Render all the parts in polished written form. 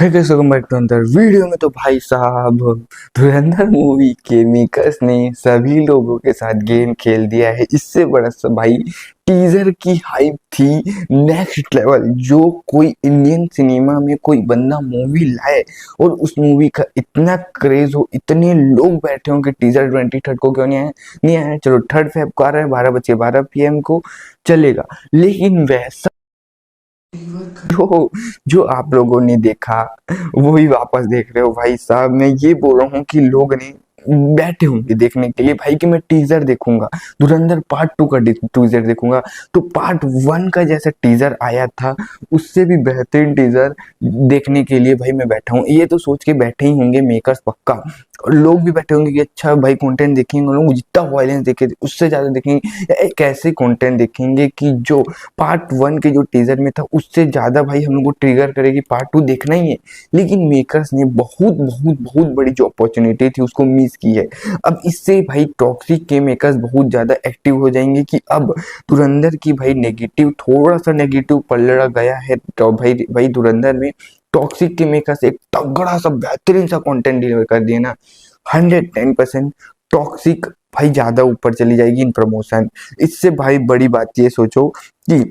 कैसे back to अंदर video में। तो भाई साहब, धुरंधर मूवी के मेकर्स ने सभी लोगों के साथ गेम खेल दिया है। इससे बड़ा सा भाई टीजर की हाइप थी नेक्स्ट लेवल। जो कोई इंडियन सिनेमा में कोई बंदा मूवी लाए और उस मूवी का इतना क्रेज हो, इतने लोग बैठे हों कि टीजर 23 को क्यों नहीं आया। चलो 3 फेब को आ रहा है, 12 PM को चलेगा। लेकिन वैसा जो आप लोगों ने देखा वो ही वापस देख रहे हो भाई साहब। मैं ये बोल रहा हूँ कि लोग ने बैठे होंगे देखने के लिए भाई कि मैं टीजर देखूंगा, धुरंधर पार्ट 2 का टीजर देखूंगा। तो पार्ट 1 का जैसा टीजर आया था उससे भी बेहतरीन टीजर देखने के लिए भाई मैं बैठा हूँ। ये तो सोच के बैठे ही होंगे मेकर्स पक्का, और लोग भी बैठे होंगे कि अच्छा भाई कंटेंट देखेंगे, लोग जितना वायलेंस देखे उससे ज्यादा देखेंगे। एक ऐसे कंटेंट देखेंगे कि जो पार्ट 1 के जो टीजर में था उससे ज्यादा भाई हम लोग को ट्रिगर करेगी, पार्ट 2 देखना ही है। लेकिन मेकर्स ने बहुत बहुत बहुत बड़ी जो अपॉर्चुनिटी थी उसको मिस की है। अब इससे भाई टॉक्सिक के मेकर्स बहुत ज्यादा एक्टिव हो जाएंगे कि अब धुरंधर की भाई नेगेटिव, थोड़ा सा नेगेटिव पलड़ा गया है तो भाई धुरंधर में टॉक्सिक के मेकर्स एक तगड़ा सा बेहतरीन सा कंटेंट डिलीवर कर दिया ना, 110% टॉक्सिक भाई ज्यादा ऊपर चली जाएगी इन प्रमोशन। इससे भाई बड़ी बात ये सोचो कि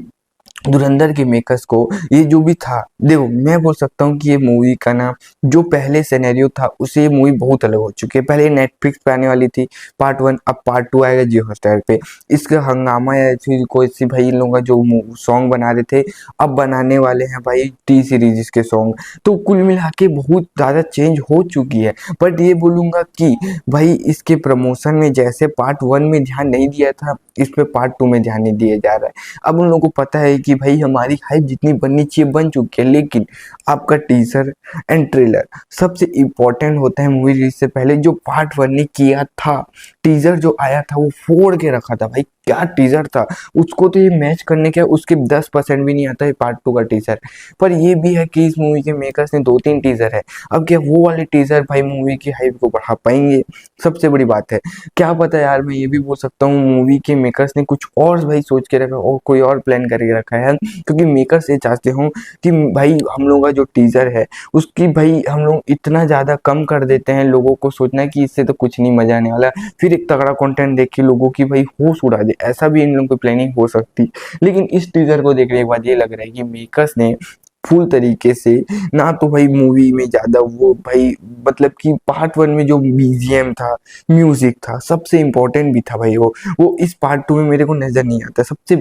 धुरंधर के मेकर्स को ये जो भी था, देखो मैं बोल सकता हूँ कि ये मूवी का ना जो पहले सिनेरियो था उससे ये मूवी बहुत अलग हो चुकी है। पहले नेटफ्लिक्स पे आने वाली थी पार्ट 1, अब पार्ट 2 आएगा जियो हॉटस्टार पे। इसका हंगामा या फिर कोई सी भाई इन लोगों का जो सॉन्ग बना रहे थे अब बनाने वाले हैं भाई टी सीरीज के सॉन्ग। तो कुल मिला के बहुत ज़्यादा चेंज हो चुकी है। बट ये बोलूँगा कि भाई इसके प्रमोशन में जैसे पार्ट 1 में ध्यान नहीं दिया था, इस पे पार्ट 2 में ध्यान नहीं दिया जा रहा है। अब उन लोगों को पता है कि भाई हमारी हाइप जितनी बननी चाहिए बन चुकी है, लेकिन आपका टीजर एंड ट्रेलर सबसे इम्पोर्टेंट होता है मूवी रिलीज से पहले। जो पार्ट 1 ने किया था, टीजर जो आया था वो फोड़ के रखा था भाई, क्या टीजर था। उसको तो ये मैच करने के उसके 10% भी नहीं आता है पार्ट 2 का टीजर। पर ये भी है कि इस मूवी के मेकर्स ने 2-3 टीजर है, अब क्या वो वाले टीजर भाई मूवी की हाइप को बढ़ा पाएंगे, सबसे बड़ी बात है। क्या पता यार, मैं ये भी बोल सकता हूँ मूवी के मेकर्स ने कुछ और भाई सोच के रखा और कोई और प्लान करके रखा है, क्योंकि मेकर्स ये चाहते हो कि भाई हम लोग का जो टीजर है उसकी भाई हम लोग इतना ज्यादा कम कर देते हैं, लोगों को सोचना है कि इससे तो कुछ नहीं मजा आने वाला, फिर एक तगड़ा कंटेंट देख के लोगों की भाई होश उड़ा दे। ऐसा भी इन लोगों की प्लानिंग हो सकती। लेकिन इस टीजर को देखने के बाद ये लग रहा है कि मेकर्स ने फुल तरीके से ना तो भाई मूवी में ज्यादा वो भाई मतलब कि पार्ट 1 में जो बीजीएम था, म्यूजिक था, सबसे इम्पोर्टेंट भी था भाई, वो इस पार्ट 2 में मेरे को नजर नहीं आता। सबसे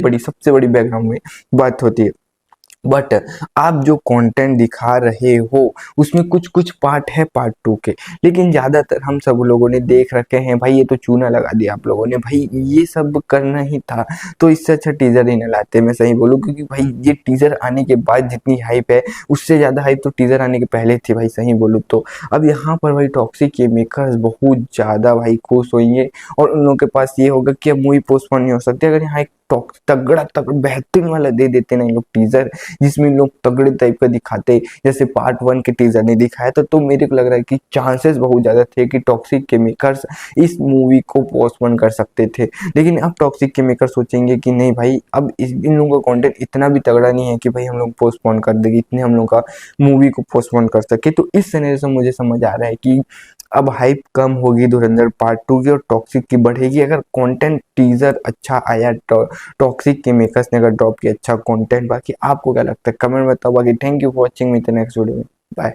बड़ी बैकग्राउंड में बात होती है। बट आप जो कंटेंट दिखा रहे हो उसमें कुछ कुछ पार्ट है पार्ट 2 के, लेकिन ज्यादातर हम सब लोगों ने देख रखे हैं भाई। ये तो चूना लगा दिया आप लोगों ने भाई, ये सब करना ही था तो इससे अच्छा टीजर ही न लाते, मैं सही बोलूं। क्योंकि भाई ये टीजर आने के बाद जितनी हाइप है उससे ज्यादा हाइप तो टीजर आने के पहले थी भाई, सही बोलूं तो। अब यहाँ पर भाई टॉक्सिक के मेकर्स बहुत ज्यादा भाई खुश होंगे और उन लोगों के पास ये होगा कि अब मूवी पोस्टपोन नहीं हो सकती। अगर यहाँ एक तगड़ा बेहतरीन वाला दे देते ना लोग टीजर, जिसमें लोग तगड़े टाइप का दिखाते जैसे पार्ट 1 के टीजर ने दिखाया था, तो मेरे को लग रहा है कि चांसेस बहुत ज्यादा थे कि टॉक्सिक के मेकर्स इस मूवी को पोस्टपोन कर सकते थे। लेकिन अब टॉक्सिक के मेकर सोचेंगे कि नहीं भाई, अब इन लोगों का कंटेंट इतना भी तगड़ा नहीं है कि भाई हम लोग पोस्टपोन कर देंगे, इतने हम लोग का मूवी को पोस्टपोन कर सके। तो इस सिनेरियो से मुझे समझ आ रहा है कि अब हाइप कम होगी धुरंधर पार्ट 2 की और टॉक्सिक की बढ़ेगी अगर कंटेंट टीजर अच्छा आया। टॉक्सिक के मेकर्स ने अगर ड्रॉप किया अच्छा कंटेंट। बाकी आपको क्या लगता है कमेंट में बताओ। बाकी thank you for watching me the next video में, बाय।